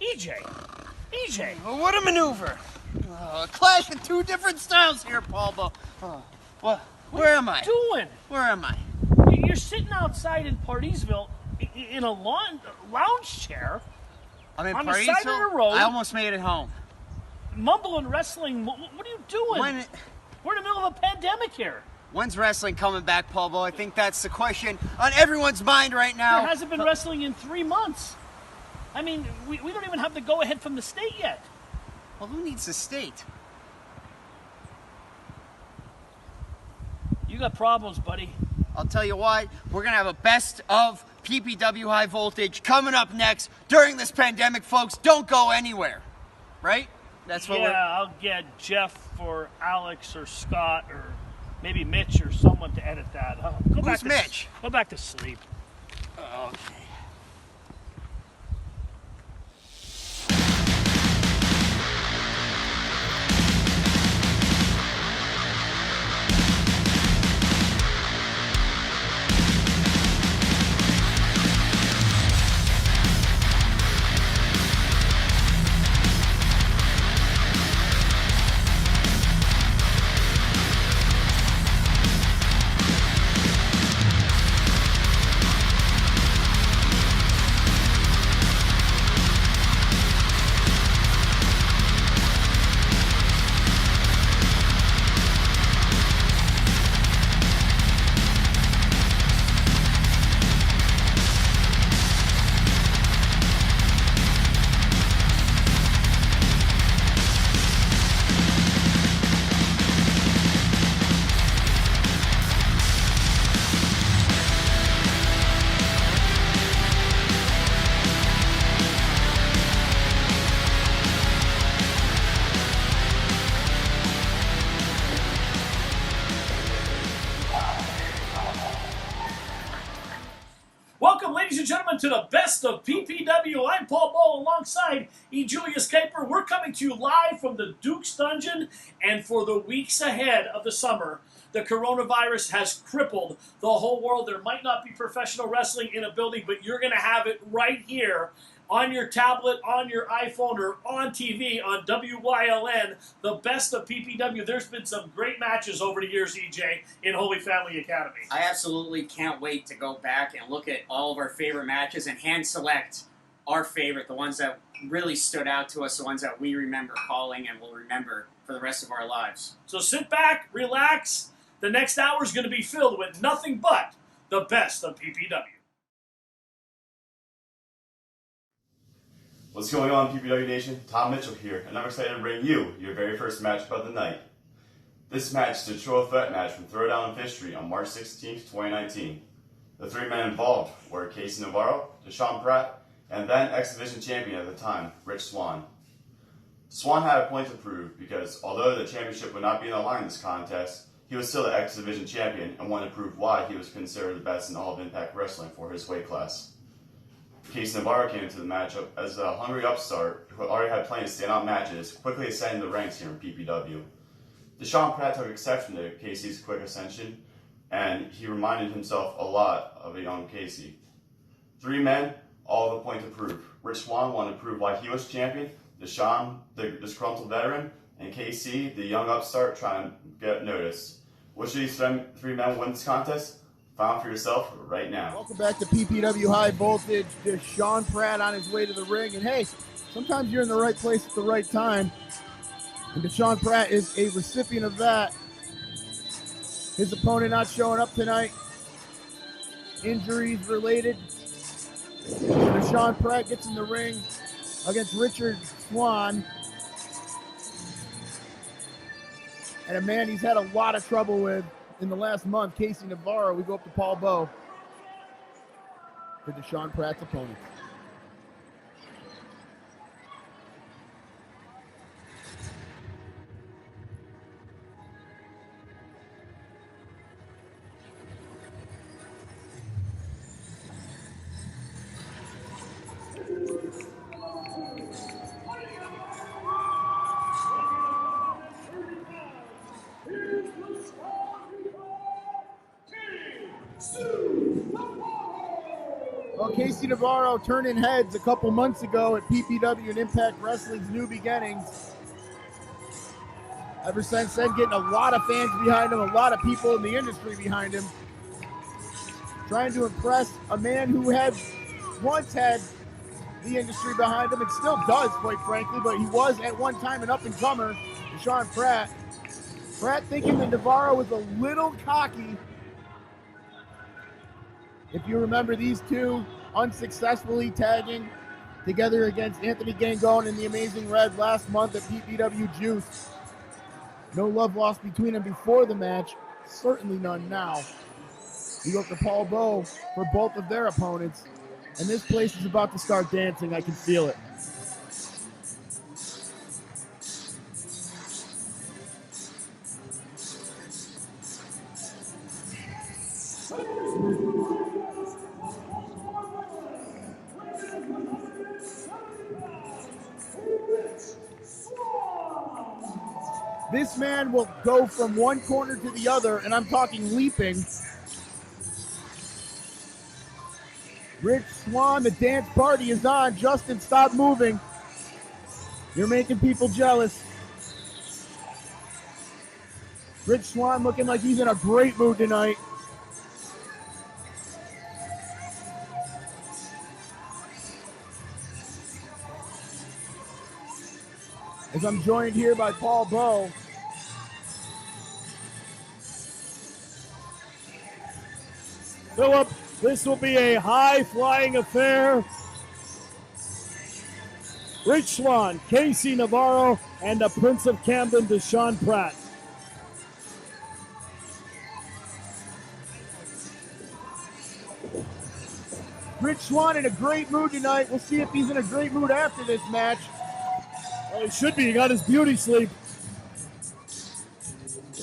EJ. Well, what a maneuver. A clash of two different styles here, Paul. What? Where am I? Doing? Where am I? You're sitting outside in Partysville in a lounge chair. I'm in on the side of Partysville? the road. I almost made it home. Mumbling wrestling. What are you doing? We're in the middle of a pandemic here. When's wrestling coming back, Paul? I think that's the question on everyone's mind right now. There hasn't been wrestling in 3 months. I mean, we don't even have the go-ahead from the state yet. Well, who needs the state? You got problems, buddy. I'll tell you why. We're going to have a best of PPW High Voltage coming up next during this pandemic, folks. Don't go anywhere. Right? That's what I'll get Jeff or Alex or Scott or maybe Mitch or someone to edit that. Who's Mitch? Go back to sleep. Okay. Welcome, ladies and gentlemen, to the best of PPW. I'm Paul Ball alongside E. Julius Kuiper. We're coming to you live from the Duke's Dungeon, and for the weeks ahead of the summer, the coronavirus has crippled the whole world. There might not be professional wrestling in a building, but you're going to have it right here on your tablet, on your iPhone, or on TV on WYLN, the best of PPW. There's been some great matches over the years, EJ, in Holy Family Academy. I absolutely can't wait to go back and look at all of our favorite matches and hand select our favorite, the ones that really stood out to us, the ones that we remember calling and will remember for the rest of our lives. So sit back, relax. The next hour is going to be filled with nothing but the best of PPW. What's going on, PPW Nation? Tom Mitchell here, and I'm excited to bring you your very first match of the night. This match is a triple threat match from Throwdown and Fifth Street on March 16th, 2019. The three men involved were Casey Navarro, Deshaun Pratt, and then X-Division champion at the time, Rich Swann. Swann had a point to prove because although the championship would not be on the line in this contest, he was still the X-Division champion and wanted to prove why he was considered the best in all of Impact Wrestling for his weight class. Casey Navarro came into the matchup as a hungry upstart who already had plenty of standout matches, quickly ascending the ranks here in PPW. Deshaun Pratt took exception to Casey's quick ascension, and he reminded himself a lot of a young Casey. Three men, all with a point to prove. Rich Swann wanted to prove why he was champion, Deshaun, the disgruntled veteran, and Casey, the young upstart, trying to get noticed. Which of these three men win this contest? Find out for yourself right now. Welcome back to PPW High Voltage. Deshaun Pratt on his way to the ring. And hey, sometimes you're in the right place at the right time. And Deshaun Pratt is a recipient of that. His opponent not showing up tonight. Injuries related. So Deshaun Pratt gets in the ring against Richard Swann. And a man he's had a lot of trouble with in the last month, Casey Navarro. We go up to Paul Bowe for Deshaun Pratt's opponent. Well, Casey Casey Navarro turning heads a couple months ago at PPW and Impact Wrestling's New Beginnings. Ever since then, getting a lot of fans behind him, a lot of people in the industry behind him. Trying to impress a man who had once had the industry behind him and still does, quite frankly, but he was at one time an up-and-comer, Deshaun Pratt. Pratt thinking that Navarro was a little cocky. If you remember these two unsuccessfully tagging together against Anthony Gangone and the Amazing Red last month at PPW Juice. No love lost between them before the match, certainly none now. We look to Paul Bowe for both of their opponents, and this place is about to start dancing. I can feel it. This man will go from one corner to the other, and I'm talking leaping. Rich Swann, the dance party is on. Justin, stop moving. You're making people jealous. Rich Swann looking like he's in a great mood tonight. As I'm joined here by Paul Bowe. Philip, this will be a high-flying affair. Rich Swann, Casey Navarro, and the Prince of Camden, Deshaun Pratt. Rich Swann in a great mood tonight. We'll see if he's in a great mood after this match. Well, he should be. He got his beauty sleep.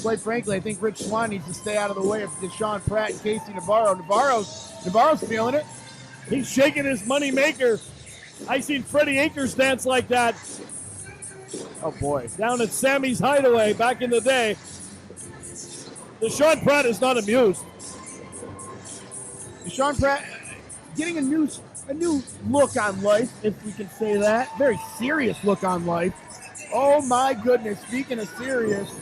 Quite frankly, I think Rich Swann needs to stay out of the way of Deshaun Pratt and Casey Navarro. Navarro's feeling it. He's shaking his money maker. I seen Freddie Akers dance like that. Oh boy. Down at Sammy's Hideaway back in the day. Deshaun Pratt is not amused. Deshaun Pratt getting a new look on life, if we can say that. Very serious look on life. Oh my goodness, speaking of serious.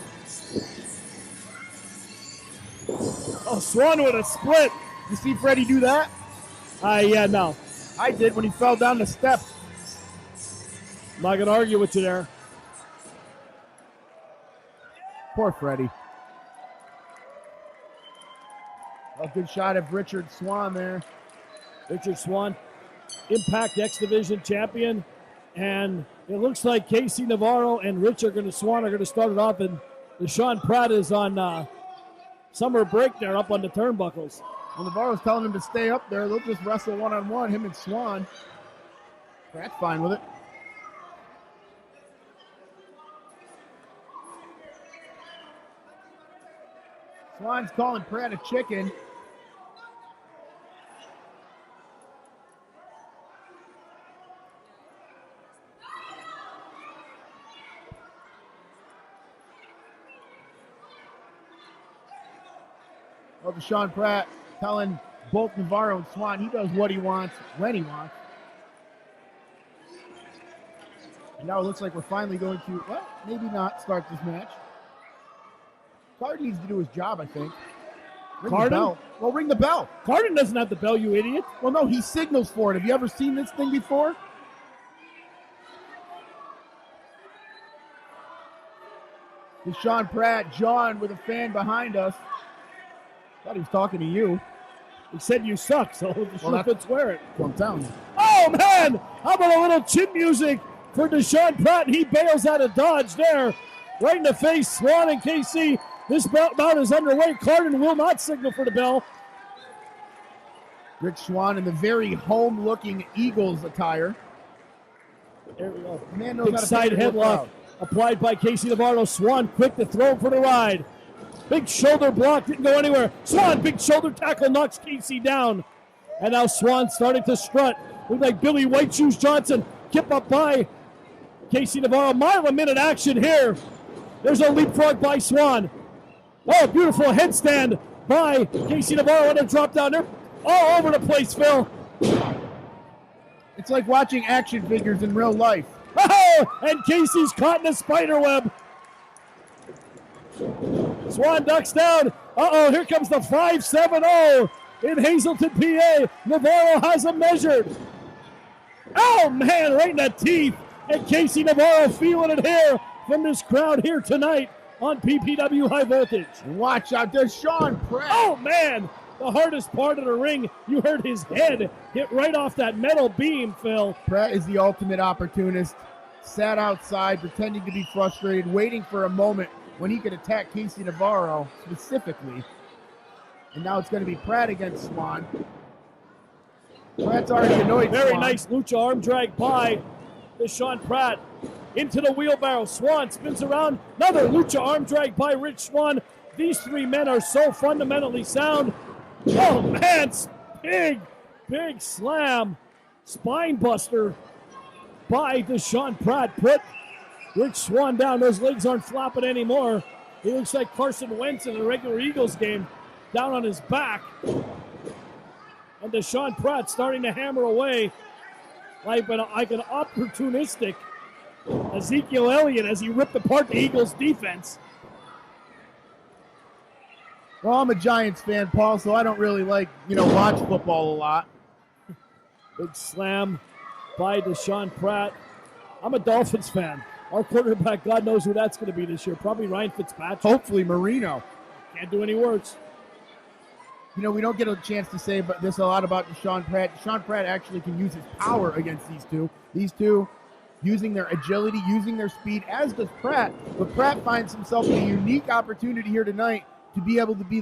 Oh, Swann with a split. You see Freddie do that? Yeah, no. I did when he fell down the steps. I'm not going to argue with you there. Poor Freddie. A good shot of Richard Swann there. Richard Swann, Impact X Division champion. And it looks like Casey Navarro and Swann are going to start it off. And Deshaun Pratt is on summer break there up on the turnbuckles. Well, Navarro's telling him to stay up there. They'll just wrestle one-on-one, him and Swann. Pratt's fine with it. Swann's calling Pratt a chicken. Well, Deshaun Pratt telling both Navarro and Swann he does what he wants, when he wants. And now it looks like we're finally going to, well, maybe not start this match. Carden needs to do his job, I think. Ring the bell. Well, ring the bell. Carden doesn't have the bell, you idiot. Well, no, he signals for it. Have you ever seen this thing before? Deshaun Pratt, John with a fan behind us. Thought he was talking to you. He said you suck, so the shoe could swear it. Well, I'm telling you. Oh, man! How about a little chin music for Deshaun Pratt? He bails out of dodge there. Right in the face, Swann and Casey. This bout is underway. Carden will not signal for the bell. Rich Swann in the very home-looking Eagles attire. There we go. Man knows big how to side headlock applied by Casey Navarro. Swann quick to throw him for the ride. Big shoulder block, didn't go anywhere. Swann, big shoulder tackle, knocks Casey down. And now Swann starting to strut. Look like Billy White Shoes Johnson. Kip up by Casey Navarro. Mile a minute action here. There's a leapfrog by Swann. Oh, beautiful headstand by Casey Navarro. And a drop down there. All over the place, Phil. It's like watching action figures in real life. Oh, and Casey's caught in a spider web. Swan ducks down. Uh-oh, here comes the 5-7-0 in Hazleton, PA. Navarro has him measured. Oh, man, right in the teeth. And Casey Navarro feeling it here from this crowd here tonight on PPW High Voltage. And watch out, there's Sean Pratt. Oh, man, the hardest part of the ring. You heard his head hit right off that metal beam, Phil. Pratt is the ultimate opportunist. Sat outside, pretending to be frustrated, waiting for a moment when he could attack Casey Navarro specifically. And now it's going to be Pratt against Swan. Pratt's already annoyed Very Swan. nice lucha arm drag by the Sean Pratt into the wheelbarrow. Swan spins around. Another lucha arm drag by Rich Swan. These three men are so fundamentally sound. Oh, man, big slam. Spine buster by Deshaun Pratt. Put Rich Swan down. Those legs aren't flopping anymore. He looks like Carson Wentz in a regular Eagles game, down on his back. And Deshaun Pratt starting to hammer away like an opportunistic Ezekiel Elliott as he ripped apart the Eagles' defense. Well, I'm a Giants fan, Paul, so I don't really watch football a lot. Big slam by Deshaun Pratt. I'm a Dolphins fan. Our quarterback, God knows who that's going to be this year. Probably Ryan Fitzpatrick. Hopefully Marino. Can't do any worse. We don't get a chance to say this a lot about Deshaun Pratt. Deshaun Pratt actually can use his power against these two. These two using their agility, using their speed, as does Pratt. But Pratt finds himself in a unique opportunity here tonight to be able to be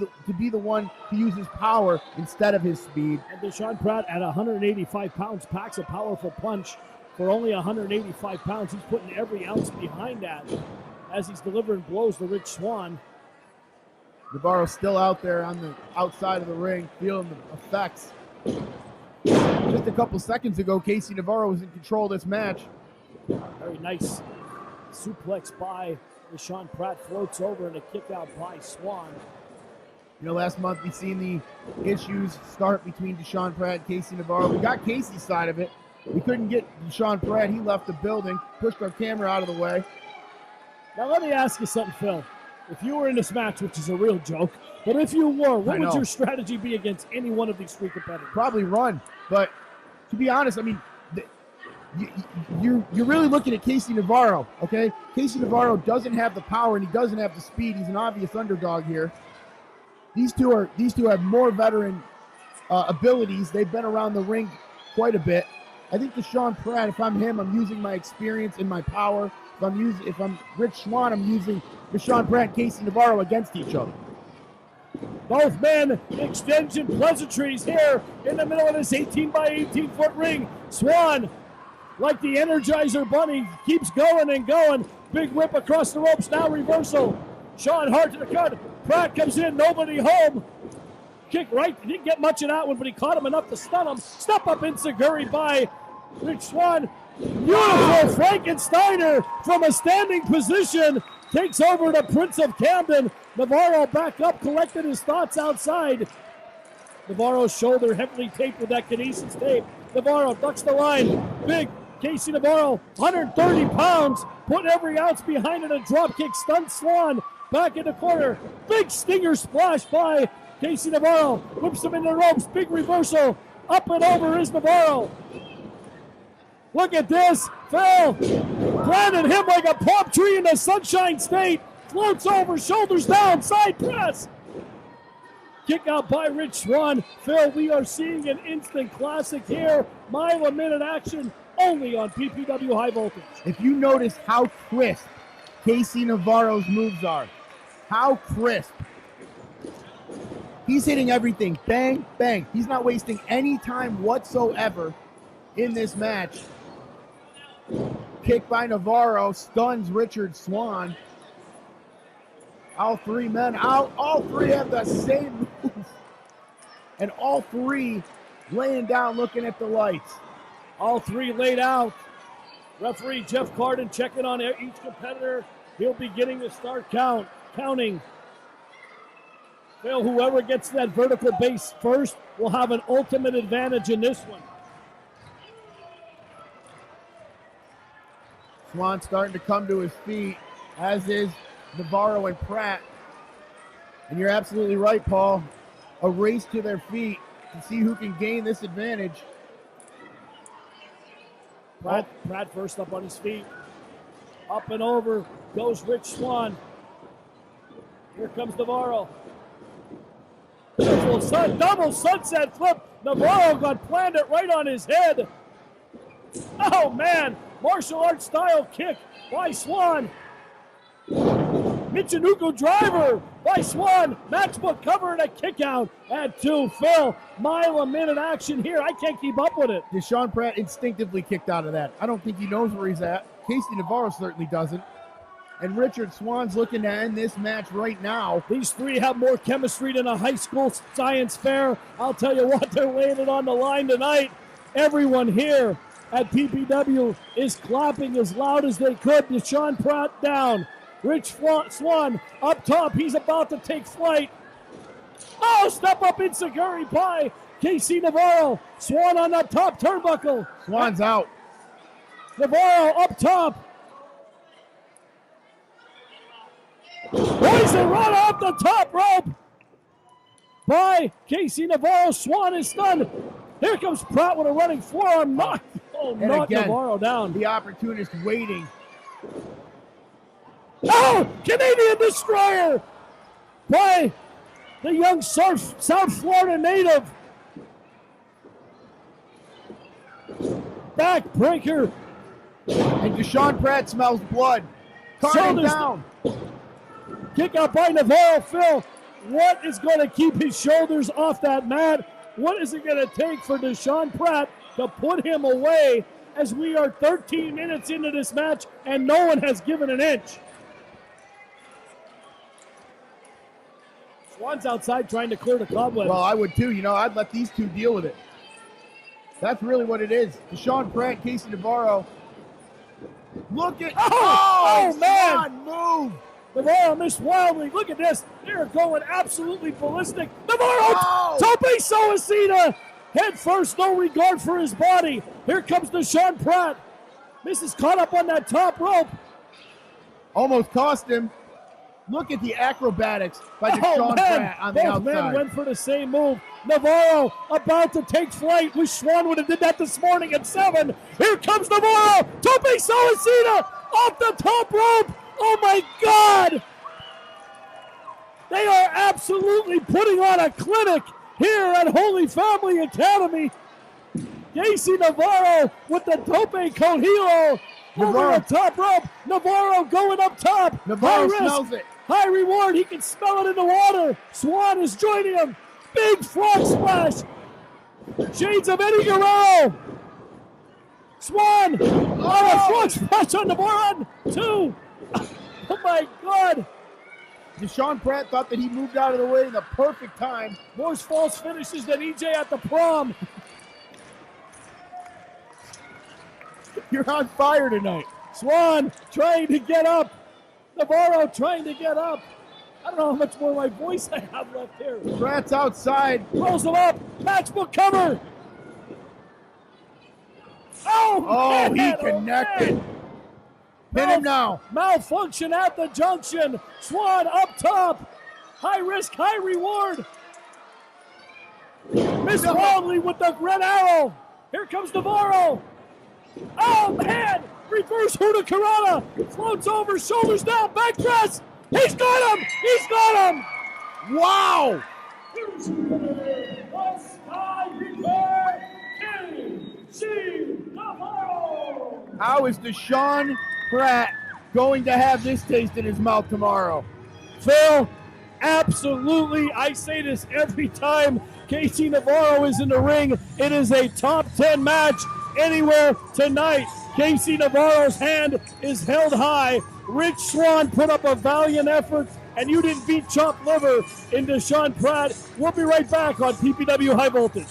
the one to use his power instead of his speed. And Deshaun Pratt at 185 pounds packs a powerful punch. For only 185 pounds, he's putting every ounce behind that as he's delivering blows to Rich Swan. Navarro's still out there on the outside of the ring, feeling the effects. Just a couple seconds ago, Casey Navarro was in control of this match. Very nice suplex by Deshaun Pratt, floats over and a kick out by Swan. Last month we seen the issues start between Deshaun Pratt and Casey Navarro. We got Casey's side of it. We couldn't get Deshaun Pratt. He left the building, pushed our camera out of the way. Now let me ask you something, Phil. If you were in this match, which is a real joke, but if you were, what would your strategy be against any one of these three competitors? Probably run. But to be honest, you're really looking at Casey Navarro, okay? Casey Navarro doesn't have the power and he doesn't have the speed. He's an obvious underdog here. These two have more veteran abilities. They've been around the ring quite a bit. I think Deshaun Pratt, if I'm him, I'm using my experience and my power. If I'm Rich Swan, I'm using Deshaun Pratt and Casey Navarro against each other. Both men extension pleasantries here in the middle of this 18 by 18 foot ring. Swan, like the Energizer Bunny, keeps going and going. Big whip across the ropes, now reversal. Sean hard to the cut. Pratt comes in, nobody home. Kick right, didn't get much of that one, but he caught him enough to stun him. Step up enziguri by Rich Swan. Beautiful Frankensteiner from a standing position. Takes over to Prince of Camden. Navarro back up, collected his thoughts outside. Navarro's shoulder heavily taped with that kinesis tape. Navarro ducks the line. Big Casey Navarro, 130 pounds. Put every ounce behind it. A drop kick stuns Swan. Back in the corner. Big stinger splash by Casey Navarro. Whips him into the ropes. Big reversal. Up and over is Navarro. Look at this. Phil planted him like a palm tree in the Sunshine State. Floats over, shoulders down, side press. Kick out by Rich Swan. Phil, we are seeing an instant classic here. Mile a minute action only on PPW High Voltage. If you notice how crisp Casey Navarro's moves are, how crisp. He's hitting everything. Bang, bang. He's not wasting any time whatsoever in this match. Kick by Navarro stuns Richard Swan. All three men out. All three have the same move. And all three laying down looking at the lights. All three laid out. Referee Jeff Carden checking on each competitor. He'll be getting the start counting. Phil, whoever gets that vertical base first will have an ultimate advantage in this one. Swan starting to come to his feet, as is Navarro and Pratt. And you're absolutely right, Paul. A race to their feet to see who can gain this advantage. Pratt first up on his feet. Up and over goes Rich Swan. Here comes Navarro. Double sunset flip. Navarro got planted right on his head. Oh, man. Martial arts style kick by Swan. Michinoku driver by Swan. Matchbook cover and a kick out at 2. Phil, mile-a-minute action here. I can't keep up with it. Deshaun Pratt instinctively kicked out of that. I don't think he knows where he's at. Casey Navarro certainly doesn't. And Richard Swan's looking to end this match right now. These three have more chemistry than a high school science fair. I'll tell you what, they're laying it on the line tonight. Everyone here at PPW is clapping as loud as they could. Deshaun Pratt down. Rich Swan up top. He's about to take flight. Oh, step up Insecurity by Casey Navarro. Swan on that top turnbuckle. Swan's out. Navarro up top. Poison run off the top rope by Casey Navarro. Swan is stunned. Here comes Pratt with a running forearm. Knock Navarro down. The opportunist waiting. Oh, Canadian Destroyer by the young South Florida native. Backbreaker. And Deshaun Pratt smells blood. Carting down. Kick out by Navarro. Phil, what is going to keep his shoulders off that mat? What is it going to take for Deshaun Pratt to put him away as we are 13 minutes into this match and no one has given an inch? Swan's outside trying to clear the cobwebs. Well, I would too. I'd let these two deal with it. That's really what it is. Deshaun Pratt, Casey Navarro. Look at... Oh man! Move! Navarro missed wildly. Look at this. They're going absolutely ballistic. Navarro! Tope Suicida! Head first, no regard for his body. Here comes Deshaun Pratt. Misses caught up on that top rope. Almost cost him. Look at the acrobatics by Deshaun Pratt on the outside. Both men went for the same move. Navarro about to take flight. Wish Swan would have did that this morning at 7. Here comes Navarro. Tope Suicida off the top rope. Oh my God! They are absolutely putting on a clinic here at Holy Family Academy. Casey Navarro with the Tope con Hilo over the top rope. Navarro going up top. Navarro smells it. High reward. He can smell it in the water. Swan is joining him. Big frog splash. Shades of Eddie Guerrero. Swan on a frog splash on Navarro. 2. Oh my God. Deshaun Pratt thought that he moved out of the way in the perfect time. More false finishes than EJ at the prom. You're on fire tonight. Swan trying to get up. Navarro trying to get up. I don't know how much more of my voice I have left here. Pratt's outside. Rolls him up. Matchbook cover. Oh, he connected. Pin him now. Malfunction at the junction. Swan up top. High risk, high reward. Miss Wildly with the red arrow. Here comes Navarro. Oh, man. Reverse Hurricanrana. Floats over, shoulders down, back press. He's got him. He's got him. Wow. How is Deshaun Pratt going to have this taste in his mouth tomorrow? Phil, absolutely. I say this every time Casey Navarro is in the ring. It is a top 10 match anywhere tonight. Casey Navarro's hand is held high. Rich Swan put up a valiant effort, and you didn't beat chopped liver in Deshaun Pratt. We'll be right back on PPW High Voltage.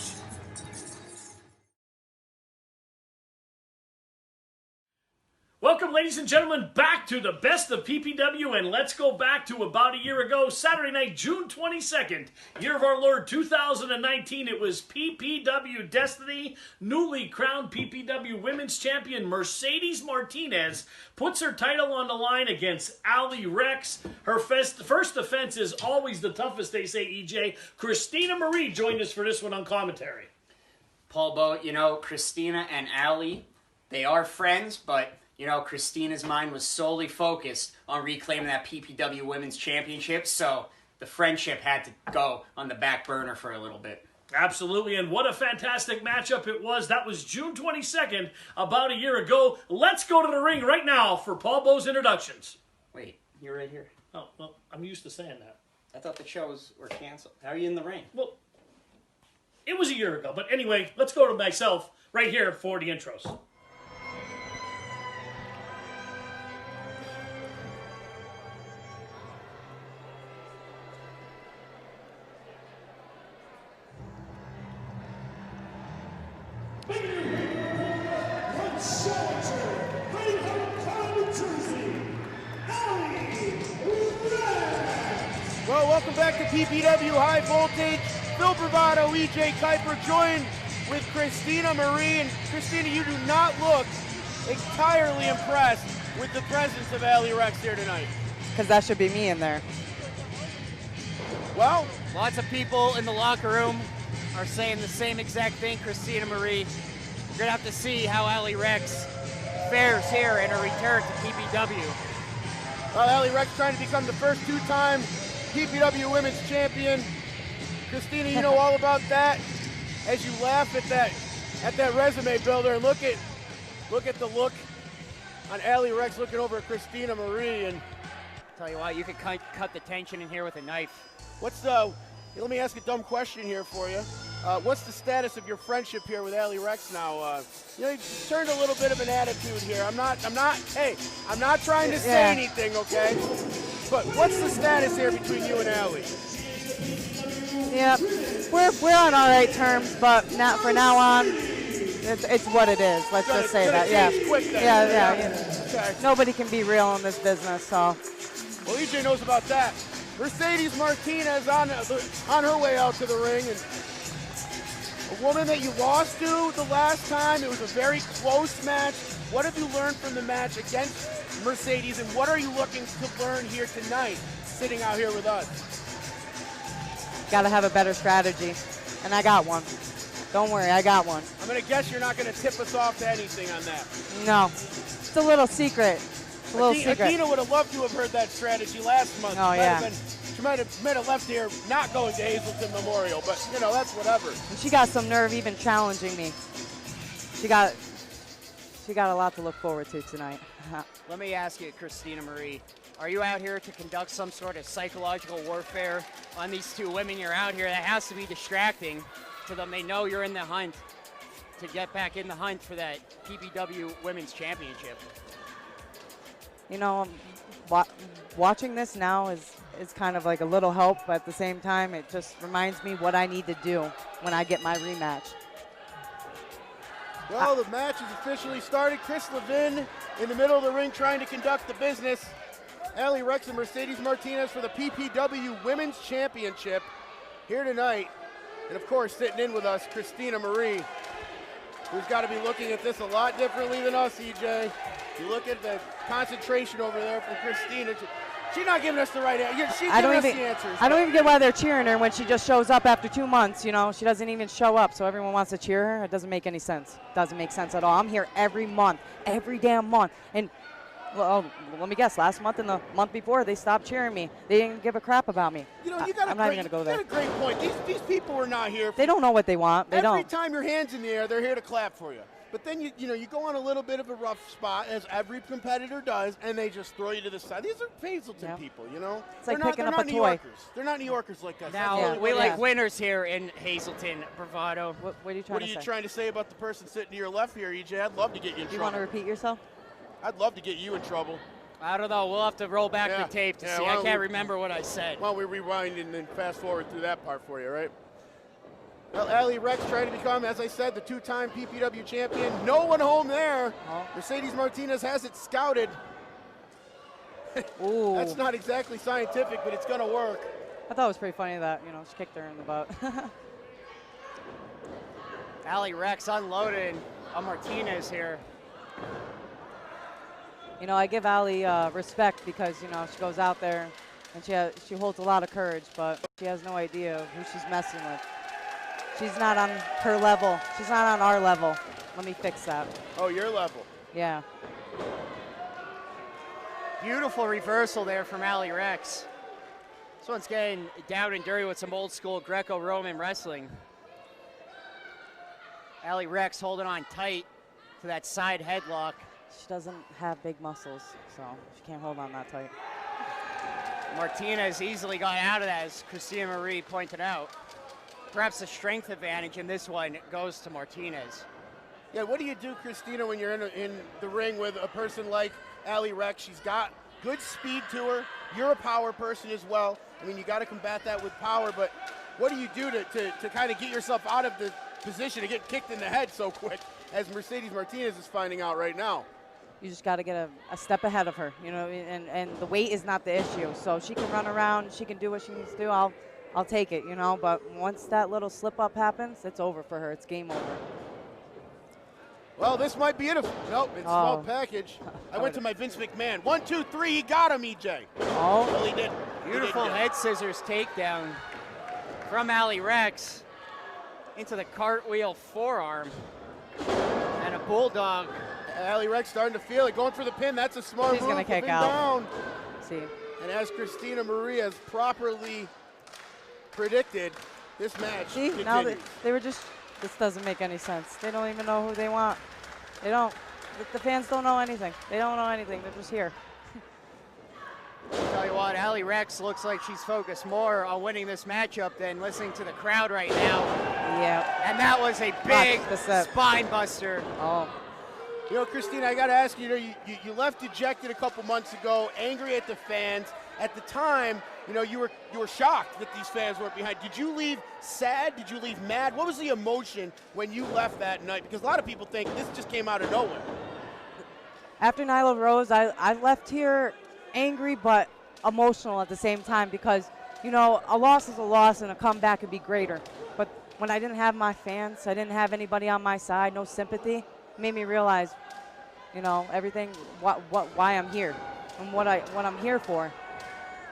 Welcome, ladies and gentlemen, back to the best of PPW, and let's go back to about a year ago, Saturday night, June 22nd, year of our Lord 2019. It was PPW Destiny, newly crowned PPW Women's Champion Mercedes Martinez puts her title on the line against Allie Rex. Her first defense is always the toughest, they say, EJ. Christina Marie joined us for this one on commentary. Paul Bo, you know, Christina and Allie, they are friends, but you know, Christina's mind was solely focused on reclaiming that PPW Women's Championship, so the friendship had to go on the back burner for a little bit. Absolutely, and what a fantastic matchup it was. That was June 22nd, about a year ago. Let's go to the ring right now for Paul Bo's introductions. Wait, you're right here. Oh, well, I'm used to saying that. I thought the shows were canceled. How are you in the ring? Well, it was a year ago, but anyway, let's go to myself right here for the intros. Well, welcome back to PPW High Voltage. Phil Bravado, EJ Kuiper, joined with Christina Marie. And Christina, you do not look entirely impressed with the presence of Allie Rex here tonight. Because that should be me in there. Well, Lots of people in the locker room are saying the same exact thing, Christina Marie. You're going to have to see how Allie Rex fares here in her return to PPW. well, Allie Rex trying to become the first two-time PPW Women's Champion. Christina, you know all about that. As you laugh at that resume builder, and look at the look on Allie Rex looking over at Christina Marie. And Tell you what, you could cut the tension in here with a knife. let me ask a dumb question here for you. What's the status of your friendship here with Allie Rex now? You've turned a little bit of an attitude here. I'm not trying to say anything, okay? But what's the status here between you and Allie? Yeah, we're on all right terms, but not for now on. It's what it is. Let's just say that. Yeah. Quick then. Yeah. Okay. Nobody can be real in this business, so. Well, EJ knows about that. Mercedes Martinez on her way out to the ring, and a woman that you lost to the last time. It was a very close match. What have you learned from the match against Mercedes, and what are you looking to learn here tonight, sitting out here with us? Got to have a better strategy, and I got one. Don't worry, I got one. I'm going to guess you're not going to tip us off to anything on that. No, it's a little secret. It's a little secret. Adina would have loved to have heard that strategy last month. Oh, yeah. She might have left here not going to Hazleton Memorial, but, that's whatever. And she got some nerve even challenging me. She got a lot to look forward to tonight. Let me ask you, Christina Marie, are you out here to conduct some sort of psychological warfare on these two women? You're out here. That has to be distracting to them. They know you're in the hunt to get back in the hunt for that PPW Women's Championship. Watching this now is kind of like a little help, but at the same time, it just reminds me what I need to do when I get my rematch. Well, the match is officially started. Chris Levin in the middle of the ring trying to conduct the business. Allie Rex and Mercedes Martinez for the PPW Women's Championship here tonight. And of course, sitting in with us, Christina Marie, who's got to be looking at this a lot differently than us, EJ. You look at the concentration over there from Christina. She's not giving us the right answer. She's giving us the answers. I don't even get why they're cheering her when she just shows up after 2 months. She doesn't even show up, so everyone wants to cheer her. It doesn't make any sense. Doesn't make sense at all. I'm here every month, every damn month. And, well, let me guess, last month and the month before, they stopped cheering me. They didn't give a crap about me. I'm not even going to go there. You got a great point. These people are not here. They don't know what they want. They don't. Every time your hand's in the air, they're here to clap for you. But then you go on a little bit of a rough spot, as every competitor does, and they just throw you to the side. These are Hazleton people, It's like picking up a toy. They're not New Yorkers like us. Now, we like winners here in Hazleton, Bravado. What are you trying to say? What are you trying to say about the person sitting to your left here, EJ? I'd love to get you in trouble. You want to repeat yourself? I'd love to get you in trouble. I don't know. We'll have to roll back the tape to see. I can't remember what I said. Why don't we rewind and then fast forward through that part for you, right? Well, Allie Rex trying to become, as I said, the 2-time PPW champion. No one home there. Oh. Mercedes Martinez has it scouted. Ooh. That's not exactly scientific, but it's going to work. I thought it was pretty funny that, you know, she kicked her in the butt. Allie Rex unloading on Martinez here. You know, I give Allie respect because, you know, she goes out there and she holds a lot of courage, but she has no idea who she's messing with. She's not on her level. She's not on our level. Let me fix that. Oh, your level. Yeah. Beautiful reversal there from Allie Rex. This one's getting down and dirty with some old school Greco-Roman wrestling. Allie Rex holding on tight to that side headlock. She doesn't have big muscles, so she can't hold on that tight. Martinez easily got out of that, as Christina Marie pointed out. Perhaps the strength advantage in this one goes to Martinez. Yeah, what do you do, Christina, when you're in the ring with a person like Allie Rex? She's got good speed to her. You're a power person as well. I mean, you got to combat that with power, but what do you do to kind of get yourself out of the position to get kicked in the head so quick, as Mercedes Martinez is finding out right now? You just got to get a step ahead of her, you know, and the weight is not the issue. So she can run around, she can do what she needs to do. I'll take it, you know, but once that little slip up happens, it's over for her. It's game over. Well, this might be it. Nope, it's a small package. I went to my Vince McMahon. 1, 2, 3, he got him, EJ. Oh. Well, he did. Beautiful head scissors takedown from Allie Rex into the cartwheel forearm. And a bulldog. Allie Rex starting to feel it, going for the pin. That's a smart move. She's going to kick out. Down. See. And as Christina Marie has properly predicted, this match continues. Now they were just, this doesn't make any sense. They don't even know who they want. They don't. The fans don't know anything. They don't know anything. They're just here. Tell you what, Allie Rex looks like she's focused more on winning this matchup than listening to the crowd right now. Yeah. And that was a big spine buster. Oh. You know, Christina, I got to ask you, you left dejected a couple months ago, angry at the fans. At the time, you know, you were shocked that these fans weren't behind. Did you leave sad? Did you leave mad? What was the emotion when you left that night? Because a lot of people think this just came out of nowhere. After Nyla Rose, I left here angry but emotional at the same time because, you know, a loss is a loss and a comeback could be greater. But when I didn't have my fans, I didn't have anybody on my side, no sympathy, it made me realize, you know, everything, why I'm here and what I'm here for.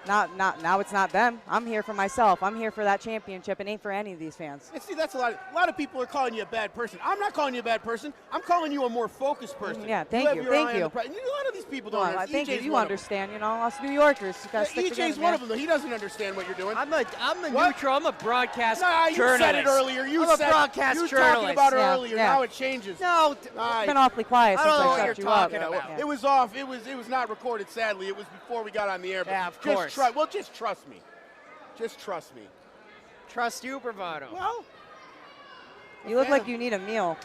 Now it's not them. I'm here for myself. I'm here for that championship. It ain't for any of these fans. And see, that's a lot of people are calling you a bad person. I'm not calling you a bad person. I'm calling you a more focused person. Yeah, thank you. Thank you. A lot of these people don't understand. Thank you. You understand, you know, us New Yorkers. EJ's one of them, though. He doesn't understand what you're doing. I'm the neutral. I'm a broadcast journalist. You said it earlier. I'm a broadcast journalist. You were talking about it earlier. Now it changes. No, it's been awfully quiet since I shut you up. It was off. It was not recorded, sadly. It was before we got on the air. Yeah, of course. Just trust me. Just trust me. Trust you, Bravado. Well, you look like you need a meal.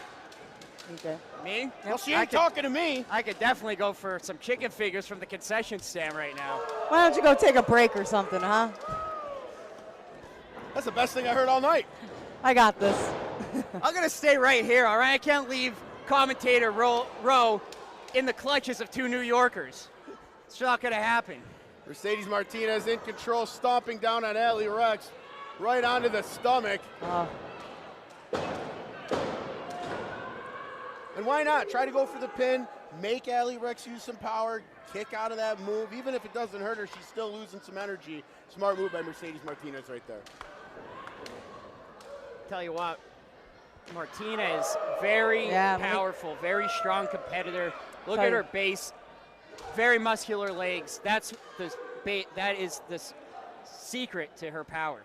Okay. Me? Well, she ain't talking to me. I could definitely go for some chicken fingers from the concession stand right now. Why don't you go take a break or something, huh? That's the best thing I heard all night. I got this. I'm going to stay right here, all right? I can't leave commentator Rowe in the clutches of two New Yorkers. It's not going to happen. Mercedes Martinez in control, stomping down on Allie Rex, right onto the stomach. And why not? Try to go for the pin, make Allie Rex use some power, kick out of that move. Even if it doesn't hurt her, she's still losing some energy. Smart move by Mercedes Martinez right there. Tell you what, Martinez, very powerful, very strong competitor. Look at her base. Very muscular legs. That is the secret to her power.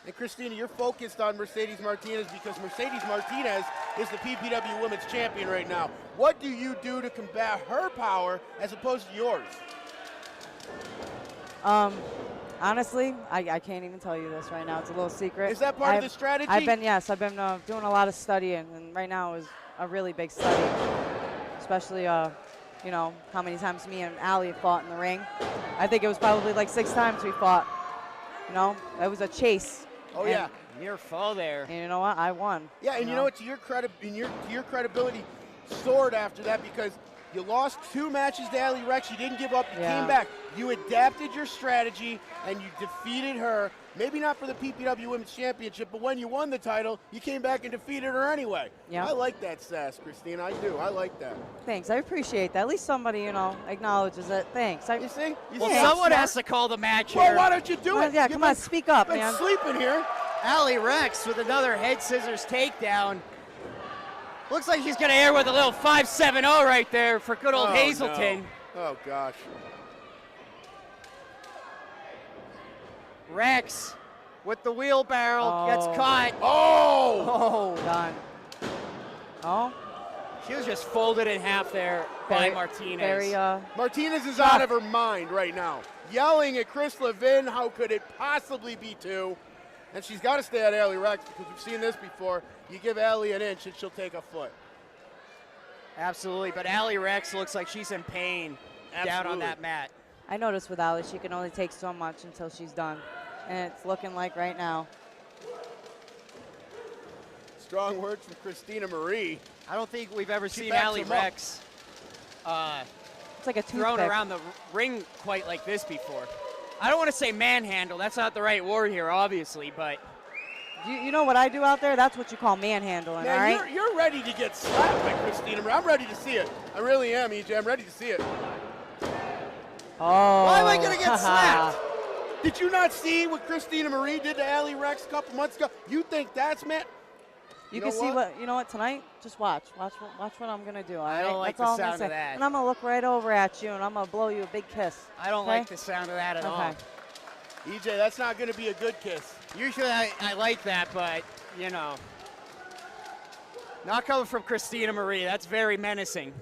And Christina, you're focused on Mercedes Martinez because Mercedes Martinez is the PPW Women's Champion right now. What do you do to combat her power as opposed to yours? Honestly, I can't even tell you this right now. It's a little secret. Is that part of the strategy? I've been doing a lot of studying, and right now is a really big study, especially you know, how many times me and Allie have fought in the ring. I think it was probably like 6 times we fought. You know, it was a chase. Oh, yeah. Near fall there. And you know what? I won. Yeah, and you know what? To your credibility soared after that because you lost 2 matches to Allie Rex. You didn't give up. You came back. You adapted your strategy, and you defeated her. Maybe not for the PPW Women's Championship, but when you won the title, you came back and defeated her anyway. Yeah. I like that sass, Christina. I do. I like that. Thanks. I appreciate that. At least somebody, you know, acknowledges it. Thanks. You see? Well, someone has to call the match Well, here. why don't you do it? Yeah, come on, speak up, been man. sleeping here. Allie Rex with another head scissors takedown. Looks like she's going to air with a little 5-7-0 right there for good old Hazelton. No. Oh, gosh. Rex with the wheelbarrow gets caught. Oh! Done. Oh. She was just folded in half there by Martinez. Martinez is out of her mind right now. Yelling at Chris Levin, how could it possibly be 2? And she's got to stay at Allie Rex because we've seen this before. You give Allie an inch and she'll take a foot. Absolutely, but Allie Rex looks like she's in pain down on that mat. I noticed with Allie, she can only take so much until she's done. And it's looking like right now. Strong words from Christina Marie. I don't think we've ever seen Allie Rex it's like a thrown toothpick. around the ring quite like this before. I don't want to say manhandle. That's not the right word here, obviously, but You know what I do out there? That's what you call manhandling, Man, all right? you're ready to get slapped by Christina Marie. I'm ready to see it. I really am, EJ. I'm ready to see it. Oh. Why am I going to get slapped? Did you not see what Christina Marie did to Allie Rex a couple months ago? You think that's man? You can see what, you know what, tonight? Just watch. Watch what I'm going to do, all right? I don't like That's all the I'm sound gonna of say. that. And I'm going to look right over at you, and I'm going to blow you a big kiss. I don't okay? like the sound of that at all. Okay. EJ, that's not going to be a good kiss. Usually I like that, but, you know, not coming from Christina Marie. That's very menacing.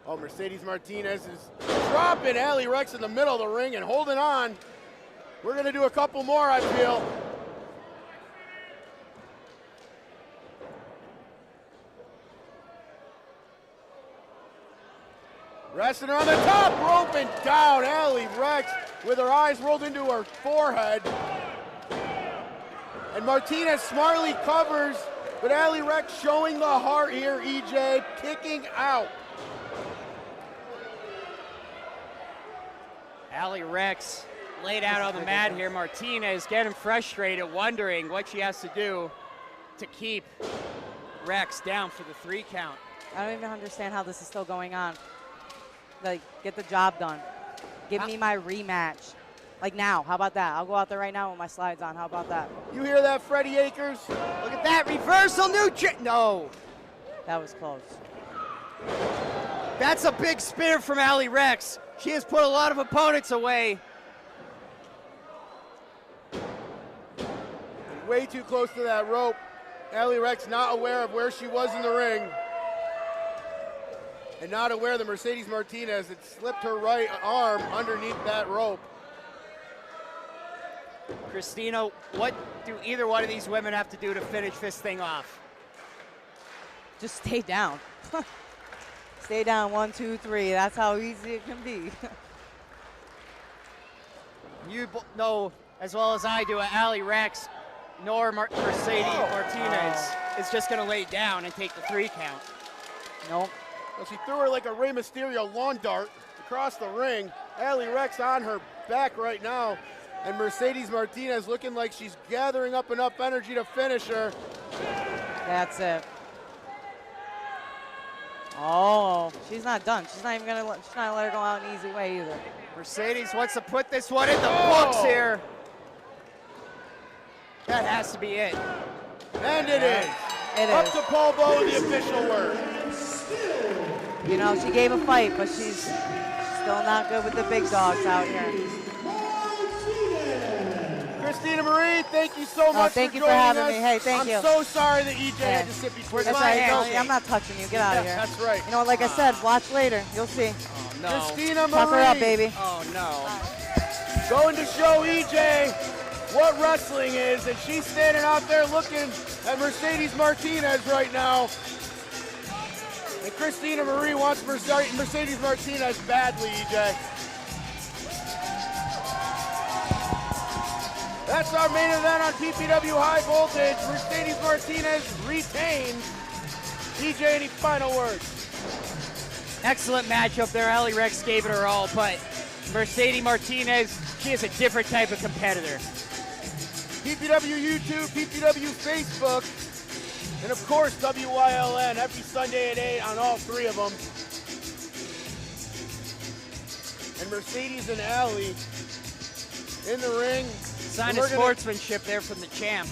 Oh, Mercedes Martinez is dropping Allie Rex in the middle of the ring and holding on. We're going to do a couple more, I feel. Resting her on the top rope and down. Allie Rex with her eyes rolled into her forehead. And Martinez smartly covers, but Allie Rex showing the heart here, EJ, kicking out. Allie Rex laid out on the mat here. Martinez getting frustrated, wondering what she has to do to keep Rex down for the 3 count. I don't even understand how this is still going on. Like, get the job done. Give me my rematch. Like now, how about that? I'll go out there right now with my slides on. How about that? You hear that, Freddie Akers? Look at that reversal, no. That was close. That's a big spear from Allie Rex. She has put a lot of opponents away. Way too close to that rope. Allie Rex not aware of where she was in the ring. And not aware that Mercedes Martinez had slipped her right arm underneath that rope. Christina, what do either one of these women have to do to finish this thing off? Just stay down. Stay down, 1, 2, 3. That's how easy it can be. You know as well as I do, Allie Rex nor Mercedes Martinez is just going to lay down and take the 3 count. Nope. Well, she threw her like a Rey Mysterio lawn dart across the ring. Allie Rex on her back right now. And Mercedes Martinez looking like she's gathering up enough energy to finish her. That's it. Oh, she's not done. She's not even gonna let her go out an easy way either. Mercedes wants to put this one in the books here. That has to be it. And it is. It Up is. to Paul Bowen, the official word. You know, she gave a fight, but she's still not good with the big dogs out here. Christina Marie, thank you so much thank for you joining for having us. me. Hey, thank you. I'm so sorry that EJ had to sit between That's my right. hands. I'm not touching you. Get out of here. That's right. You know, like I said, watch later. You'll see. Oh, no. Christina Marie. Tuck her up, baby. Oh, no. Going to show EJ what wrestling is, and she's standing out there looking at Mercedes Martinez right now. And Christina Marie wants Mercedes Martinez badly, EJ. That's our main event on PPW High Voltage. Mercedes Martinez retains. DJ, any final words? Excellent matchup there. Allie Rex gave it her all, but Mercedes Martinez, she is a different type of competitor. PPW YouTube, PPW Facebook, and of course WYLN every Sunday at 8 on all three of them. And Mercedes and Allie in the ring. Sign of sportsmanship there from the champ.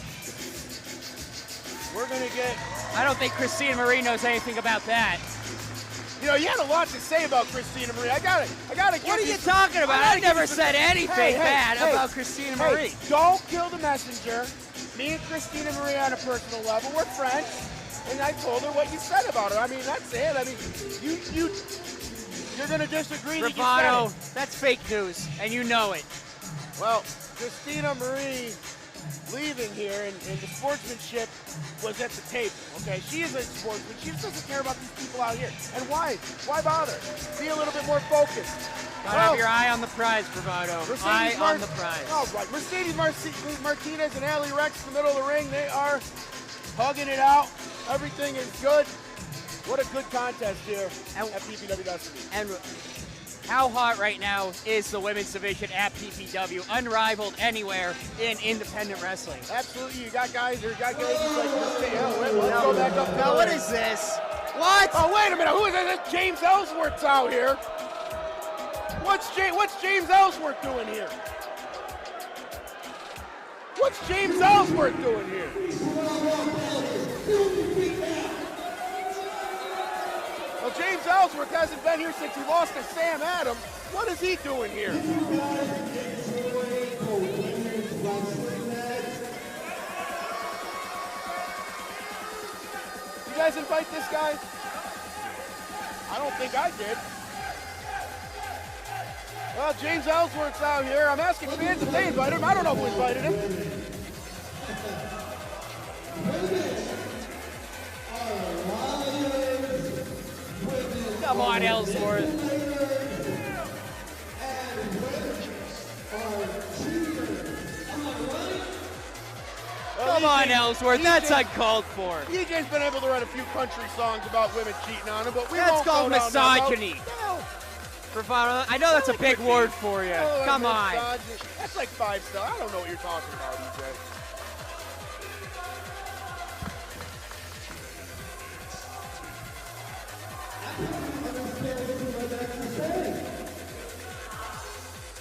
We're gonna get. I don't think Christina Marie knows anything about that. You know, you had a lot to say about Christina Marie. I gotta give What are you talking about? I never said anything bad about Christina Marie. Hey, don't kill the messenger. Me and Christina Marie on a personal level, we're friends, and I told her what you said about her. I mean, that's it. I mean, you're gonna disagree that Bravado, you said it. that's fake news, and you know it. Well, Christina Marie leaving here, and the sportsmanship was at the table, okay? She is a sportsman. She just doesn't care about these people out here. And why? Why bother? Be a little bit more focused. Gotta have your eye on the prize, Bravado. Eye on the prize. All right, Mercedes Martinez and Allie Rex in the middle of the ring. They are hugging it out. Everything is good. What a good contest here at PPW Destiny. And how hot right now is the women's division at PPW? Unrivaled anywhere in independent wrestling. Absolutely. You got guys, you got ladies like let's go back up. Now, what is this? What? Oh, wait a minute. Who is this? James Ellsworth's out here. What's James Ellsworth doing here? What's James Ellsworth doing here? Well, James Ellsworth hasn't been here since he lost to Sam Adams. What is he doing here? You guys invite this guy? I don't think I did. Well, James Ellsworth's out here. I'm asking fans if they invited him. I don't know who invited him. Come on, Ellsworth. Come on, Ellsworth. That's uncalled for. DJ's been able to write a few country songs about women cheating on him, but we That's won't called go down that road. misogyny. Bravado, I know that's a big word for you. Oh, Come on. misogyny. That's like 5 stars. I don't know what you're talking about, DJ.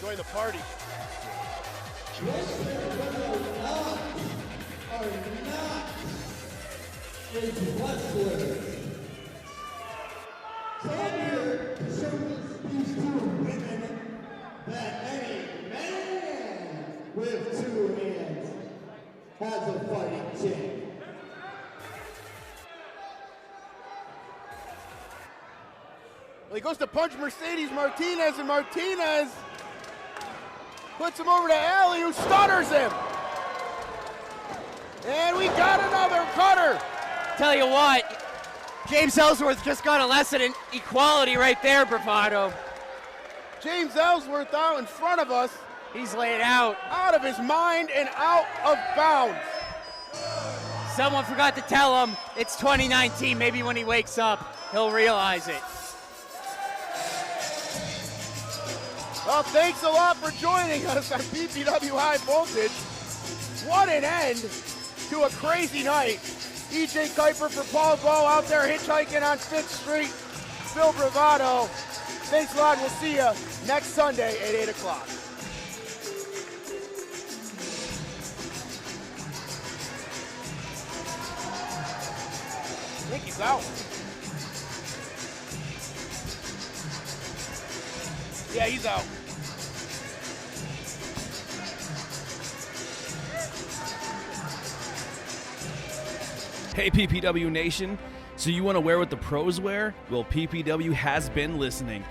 Join the party. That any man with 2 hands has a fighting chance. Well, he goes to punch Mercedes Martinez, and Martinez puts him over to Allie, who stunners him. And we got another cutter. Tell you what, James Ellsworth just got a lesson in equality right there, Bravado. James Ellsworth out in front of us. He's laid out. Out of his mind and out of bounds. Someone forgot to tell him it's 2019. Maybe when he wakes up, he'll realize it. Well, thanks a lot for joining us on PPW High Voltage. What an end to a crazy night. EJ Kuiper for Paul Bowe out there hitchhiking on 5th Street. Phil Bravado. Thanks a lot. We'll see you next Sunday at 8 o'clock. I think he's out. Yeah, he's out. Hey PPW Nation, so you want to wear what the pros wear? Well, PPW has been listening.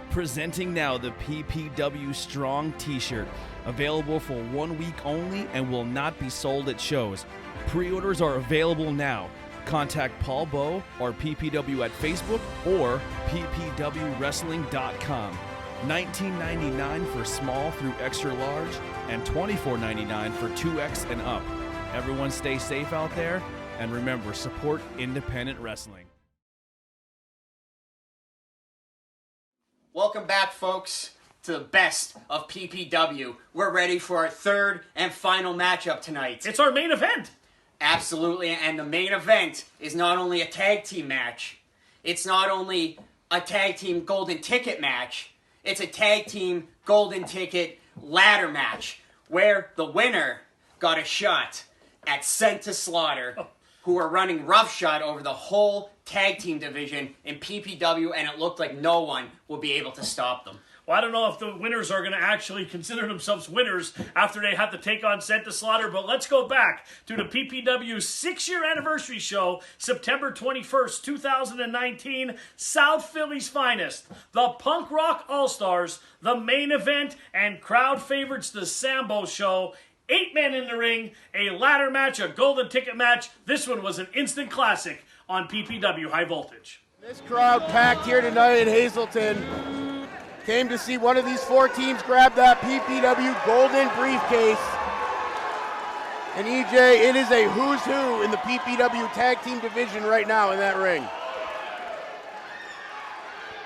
Presenting now the PPW Strong t-shirt, available for 1 week only and will not be sold at shows. Pre-orders are available now. Contact Paul Bowe or PPW at Facebook or ppwwrestling.com. $19.99 for small through extra large, and $24.99 for 2X and up. Everyone stay safe out there, and remember, support independent wrestling. Welcome back, folks, to the best of PPW. We're ready for our third and final matchup tonight. It's our main event. Absolutely, and the main event is not only a tag team match, it's not only a tag team golden ticket match, it's a tag team golden ticket ladder match, where the winner got a shot at Sent to Slaughter, who are running roughshod over the whole tag team division in PPW, and it looked like no one will be able to stop them. Well, I don't know if the winners are going to actually consider themselves winners after they have to take on Sent to Slaughter, but let's go back to the PPW 6-year anniversary show, September 21st, 2019, South Philly's finest, the Punk Rock All-Stars, the main event, and crowd favorites, the Sambo Show. 8 men in the ring, a ladder match, a golden ticket match. This one was an instant classic on PPW High Voltage. This crowd packed here tonight in Hazleton came to see one of these 4 teams grab that PPW golden briefcase. And EJ, it is a who's who in the PPW tag team division right now in that ring.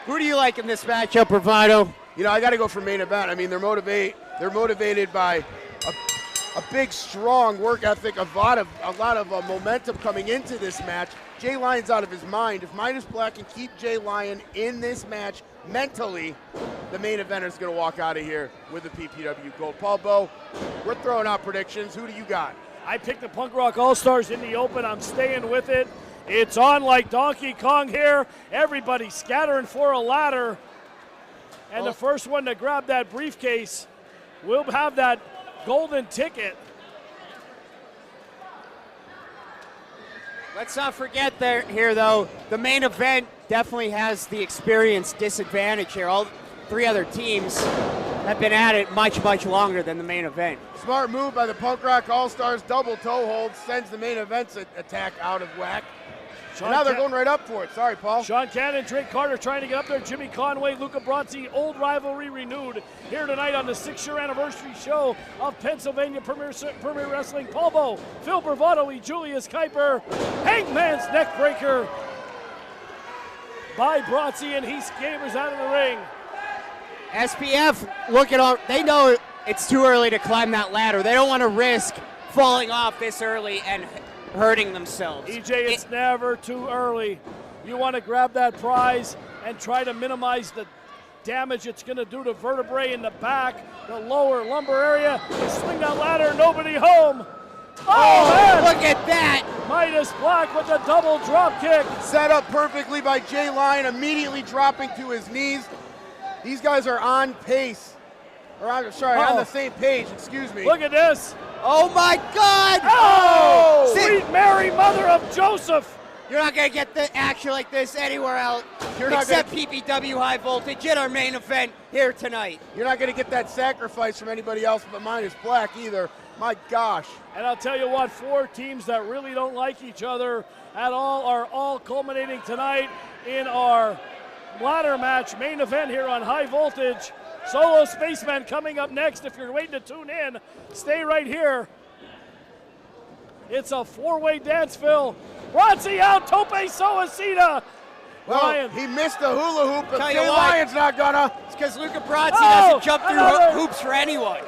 Who do you like in this matchup, Bravado? You know, I got to go for main event. I mean, they're motivated by a big, strong work ethic, a lot of momentum coming into this match. Jay Lyon's out of his mind. If Midas Black can keep Jay Lyon in this match mentally, the main eventer is going to walk out of here with the PPW gold. Paul Bowe, we're throwing out predictions. Who do you got? I picked the Punk Rock All-Stars in the open. I'm staying with it. It's on like Donkey Kong here. Everybody scattering for a ladder. And the first one to grab that briefcase will have that golden ticket. Let's not forget here, though, the main event definitely has the experience disadvantage here. All 3 other teams have been at it much, much longer than the main event. Smart move by the Punk Rock All-Stars. Double toe hold sends the main event's attack out of whack. And now they're going right up for it. Sorry, Paul. Sean Cannon, Drake Carter trying to get up there. Jimmy Conway, Luca Bronzi, old rivalry renewed here tonight on the 6-year anniversary show of Pennsylvania Premier Wrestling. Paul Bowe, Phil Bravado, Julius Kuiper, Hangman's neckbreaker by Bronzi, and he scampers out of the ring. SPF, they know it's too early to climb that ladder. They don't want to risk falling off this early and hurting themselves. EJ, it's never too early. You want to grab that prize and try to minimize the damage it's going to do to vertebrae in the back, the lower lumbar area. You swing that ladder, nobody home. Oh, man. Look at that. Midas Black with a double drop kick. Set up perfectly by Jay Lyon, immediately dropping to his knees. These guys are on pace. On the same page, excuse me. Look at this. Oh my God! Oh! Sweet Mary, mother of Joseph! You're not gonna get the action like this anywhere else except PPW High Voltage in our main event here tonight. You're not gonna get that sacrifice from anybody else but Midas Black either. My gosh. And I'll tell you what, 4 teams that really don't like each other at all are all culminating tonight in our ladder match main event here on High Voltage. Solo Spaceman coming up next. If you're waiting to tune in, stay right here. It's a 4-way dance, Phil. Bronzi out, Tope Soacita. Well, Ryan. He missed the hula hoop, but Jay what, Lyon's not gonna. It's because Luca Bronzi doesn't jump through hoops for anyone.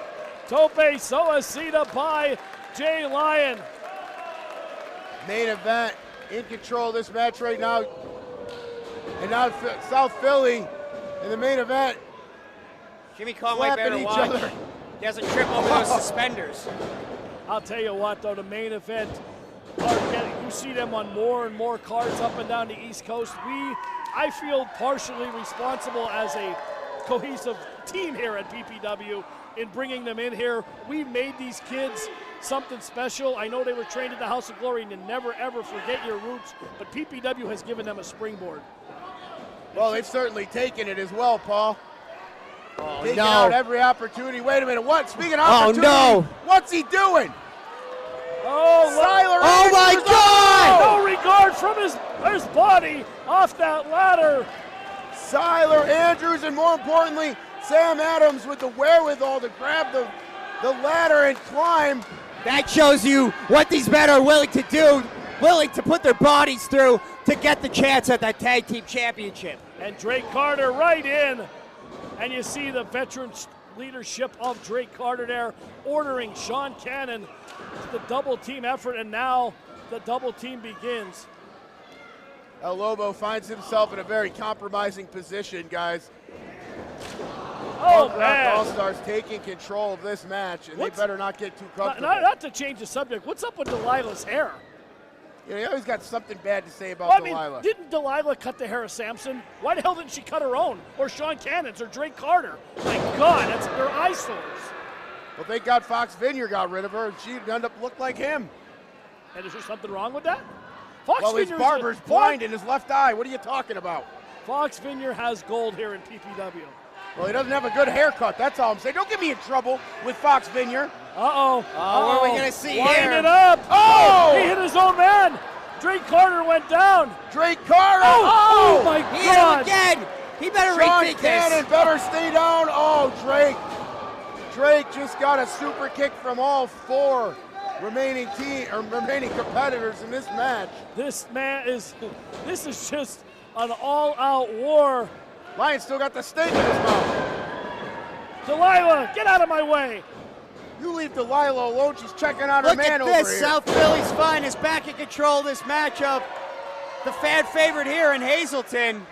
Tope Soacita by Jay Lyon. Main event in control of this match right now. And now South Philly in the main event. Jimmy Conway better watch. He doesn't trip over those suspenders. I'll tell you what, though, the main event, you see them on more and more cards up and down the East Coast. I feel partially responsible as a cohesive team here at PPW in bringing them in here. We made these kids something special. I know they were trained at the House of Glory and you never, ever forget your roots, but PPW has given them a springboard. Well, they've certainly taken it as well, Paul. Oh, taking out every opportunity. Wait a minute. What? Speaking of opportunity, what's he doing? Oh, my God! No regard from his body off that ladder. Siler Andrews, and more importantly, Sam Adams with the wherewithal to grab the ladder and climb. That shows you what these men are willing to do, willing to put their bodies through to get the chance at that tag team championship. And Drake Carter right in. And you see the veteran leadership of Drake Carter there ordering Sean Cannon the double team effort, and now the double team begins. El Lobo finds himself in a very compromising position, guys. Oh, Punk Rock man. All-Stars taking control of this match, and they better not get too comfortable. Not to change the subject, what's up with Delilah's hair? You always got something bad to say about Delilah. Didn't Delilah cut the hair of Samson? Why the hell didn't she cut her own? Or Sean Cannon's or Drake Carter? My God, they're eyesores. Well, thank God Fox Vineyard got rid of her, and she'd end up look like him. And is there something wrong with that? Fox Well, his Vineyard's barber's blind in his left eye. What are you talking about? Fox Vineyard has gold here in PPW. Well, he doesn't have a good haircut. That's all I'm saying. Don't get me in trouble with Fox Vineyard. Uh-oh. What are we going to see Wind here? it up. Oh! He hit his own man. Drake Carter went down. Drake Carter. Oh my He God. hit him again. He better Sean rethink Cannon this. better stay down. Oh, Drake just got a super kick from all four remaining competitors in this match. This is just an all-out war. Lion still got the steak in his mouth. Delilah, get out of my way. You leave Delilah alone. She's checking out her Look man at over this. here. South Philly's Fun is back in control of this matchup. The fan favorite here in Hazleton.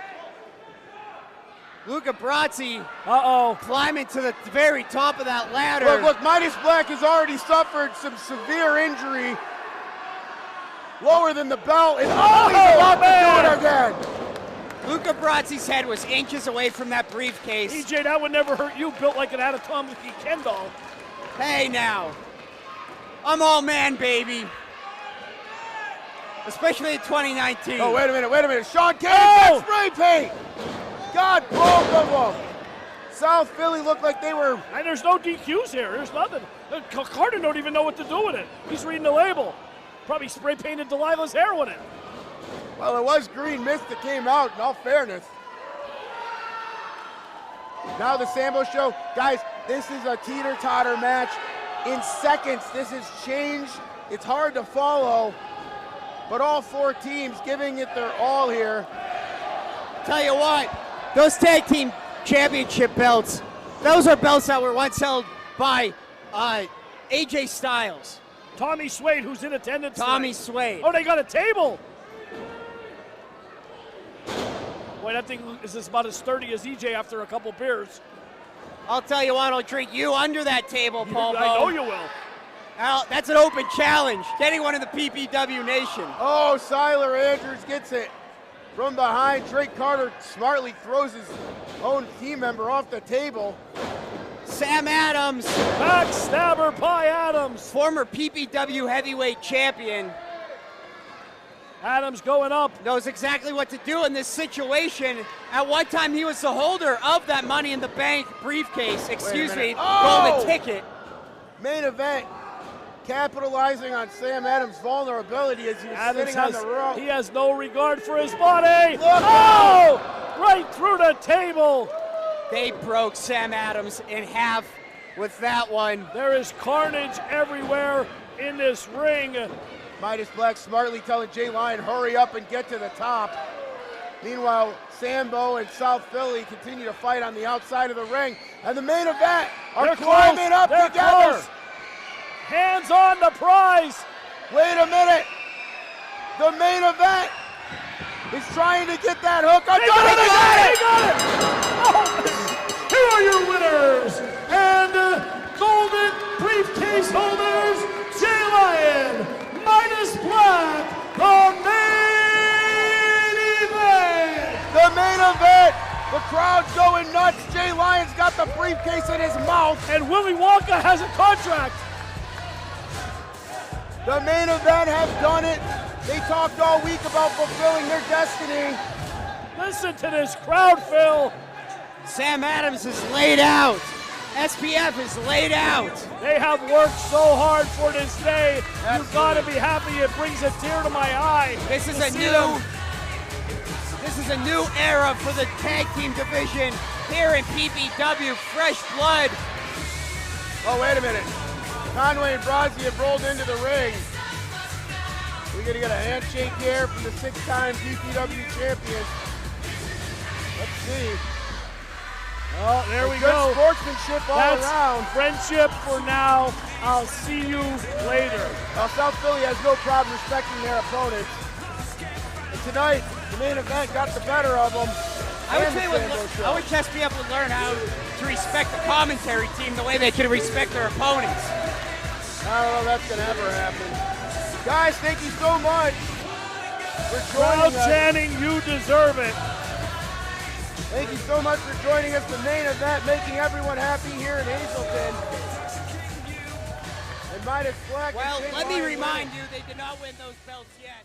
Luca Brazzi climbing to the very top of that ladder. Look, Midas Black has already suffered some severe injury. Lower than the belt, and he's about to do it again. Luca Brazzi's head was inches away from that briefcase. EJ, that would never hurt you, built like an anatomically Ken doll. Hey now, I'm all man, baby. Especially in 2019. Oh, wait a minute. Sean Cannon spray paint. God, both of them. South Philly looked like they were. And there's no DQs here. There's nothing. Carter don't even know what to do with it. He's reading the label. Probably spray painted Delilah's hair with it. Well, it was green mist that came out, in all fairness. Now the Sambo show. Guys, this is a teeter-totter match. In seconds, this has changed. It's hard to follow, but all four teams giving it their all here. Tell you what, those tag team championship belts, those are belts that were once held by AJ Styles. Tommy Swade, who's in attendance Tommy tonight. Swade. Oh, they got a table. Boy, that thing is about as sturdy as EJ after a couple beers. I'll tell you what, I'll drink you under that table, Paul. I know you will. Now, that's an open challenge to anyone in the PPW Nation. Oh, Siler Andrews gets it from behind. Drake Carter smartly throws his own team member off the table. Sam Adams. Backstabber by Adams. Former PPW heavyweight champion. Adams going up. Knows exactly what to do in this situation. At one time, he was the holder of that Money in the Bank briefcase. Golden ticket. Main event, capitalizing on Sam Adams' vulnerability as he was sitting on the rope. He has no regard for his body. Look out! Right through the table. They broke Sam Adams in half with that one. There is carnage everywhere in this ring. Midas Black smartly telling Jay Lyon, hurry up and get to the top. Meanwhile, Sambo and South Philly continue to fight on the outside of the ring. And the main event are climbing up together. Close. Hands on the prize. Wait a minute. The main event is trying to get that hook. He got it. Oh, here are your winners and golden briefcase holders, Jay Lyon, Midas Black, the main event. The main event. The crowd's going nuts. Jay Lyon's got the briefcase in his mouth. And Willy Wonka has a contract. The main event have done it. They talked all week about fulfilling their destiny. Listen to this crowd, Phil. Sam Adams is laid out. SPF is laid out. They have worked so hard for this day. You've got to be happy. It brings a tear to my eye. This is is a new era for the tag team division here in PPW. Fresh blood. Oh, wait a minute. Conway and Brazzi have rolled into the ring. We're going to get a handshake here from the 6-time PPW champion. Let's see. Oh, there we Good go. sportsmanship all That's around. friendship for now. I'll see you later. South Philly has no problem respecting their opponents. And tonight, the main event got the better of them. I would just be able to learn how to respect the commentary team the way they can respect their opponents. I don't know if that's going to ever happen. Guys, thank you so much for Crowd joining us. chanting, you deserve it. Thank you so much for joining us. The main event, making everyone happy here in Hazleton. And Midas Black. Well, let me remind you, they did not win those belts yet.